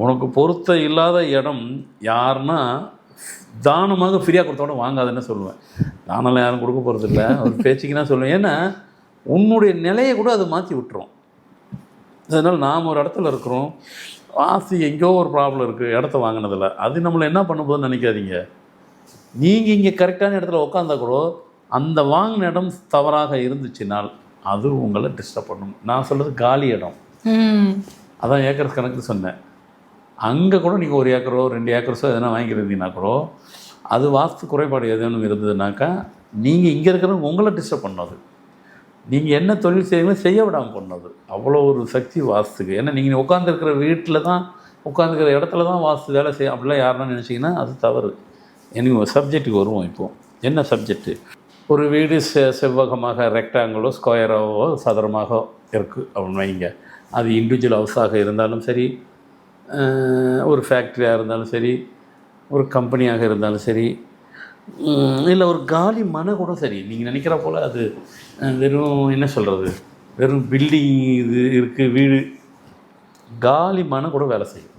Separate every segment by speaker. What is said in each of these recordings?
Speaker 1: உனக்கு பொருத்த இல்லாத இடம் யாருன்னா தானமாக ஃப்ரீயாக கொடுத்தோட வாங்காதுன்னு சொல்லுவேன். தானெல்லாம் யாரும் கொடுக்க போகிறது இல்லை, ஒரு பேச்சுக்கு தான் சொல்லுவேன். ஏன்னா உன்னுடைய நிலையை கூட அது மாற்றி விட்டுரும். அதனால் நாம் ஒரு இடத்துல இருக்கிறோம், வாசி எங்கேயோ ஒரு ப்ராப்ளம் இருக்குது இடத்த வாங்கினதில்ல, அது நம்மளை என்ன பண்ண போகுதுன்னு நினைக்காதீங்க. நீங்கள் இங்கே கரெக்டான இடத்துல உட்காந்தா கூட அந்த வாங்கின இடம் தவறாக இருந்துச்சுனால் அது உங்களை டிஸ்டர்ப் பண்ணும். நான் சொல்கிறது காலி இடம், அதான் ஏக்கர்ஸ் கணக்கு சொன்னேன். அங்கே கூட நீங்கள் 1 ஏக்கரோ 2 ஏக்கர்ஸோ எதனா வாங்கியிருந்தீங்கன்னா கூட அது வாஸ்து குறைபாடு எதுவும் இருந்ததுனாக்கா நீங்கள் இங்கே இருக்கிறவங்க உங்களை டிஸ்டர்ப் பண்ணது, நீங்கள் என்ன தொழில் செய்வீங்களோ செய்ய விடாமல் பண்ணது. அவ்வளோ ஒரு சக்தி வாஸ்துக்கு. ஏன்னா நீங்கள் உட்காந்துருக்கிற வீட்டில் தான், உட்காந்துருக்கிற இடத்துல தான் வாஸ்து வேலை செய்யும் அப்படிலாம் யாருன்னா நினச்சிங்கன்னா அது தவறு. எனக்கு சப்ஜெக்ட்டுக்கு வருவோம். இப்போது என்ன சப்ஜெக்ட்டு, ஒரு வீடு செவ்வகமாக ரெக்டாங்கிளோ ஸ்கொயராகவோ சதுரமாக இருக்குது அப்படின்னு வைங்க. அது இண்டிவிஜுவல் ஹவுஸாக இருந்தாலும் சரி, ஒரு ஃபேக்ட்ரியாக இருந்தாலும் சரி, ஒரு கம்பெனியாக இருந்தாலும் சரி, இல்லை ஒரு காலி மனை கூட சரி. நீங்கள் நினைக்கிற போல் அது வெறும் என்ன சொல்கிறது, வெறும் பில்டிங் இது இருக்குது, வீடு காலி மனை கூட வேலை செய்யும்.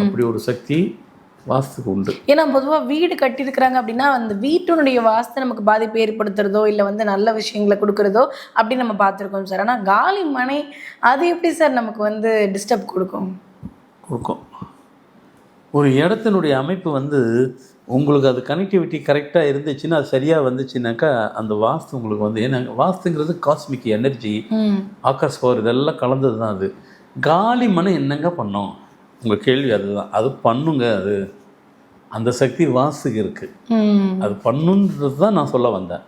Speaker 1: அப்படி ஒரு சக்தி வாஸ்துக்கு உண்டு.
Speaker 2: ஏன்னா பொதுவாக வீடு கட்டியிருக்கிறாங்க அப்படின்னா அந்த வீட்டினுடைய வாஸ்து நமக்கு பாதிப்பு ஏற்படுத்துறதோ இல்லை வந்து நல்ல விஷயங்களை கொடுக்குறதோ அப்படின்னு நம்ம பார்த்துருக்கோம் சார். ஆனால் காலி மனை அது எப்படி சார் நமக்கு வந்து டிஸ்டர்ப் கொடுக்கும்?
Speaker 1: ஒரு இடத்தினுடைய அமைப்பு வந்து உங்களுக்கு அது கனெக்டிவிட்டி கரெக்டாக இருந்துச்சுன்னா, அது சரியாக வந்துச்சுனாக்கா அந்த வாஸ்து உங்களுக்கு வந்து, ஏன்னா வாஸ்துங்கிறது காஸ்மிக் எனர்ஜி, ஆகாஷ் பவர் இதெல்லாம் கலந்தது தான். அது காலி மனை என்னங்க பண்ணோம், உங்கள் கேள்வி அதுதான். அது பண்ணுங்க, அது அந்த சக்தி வாஸ்துக்கு இருக்குது, அது பண்ணுன்றது தான் நான் சொல்ல வந்தேன்.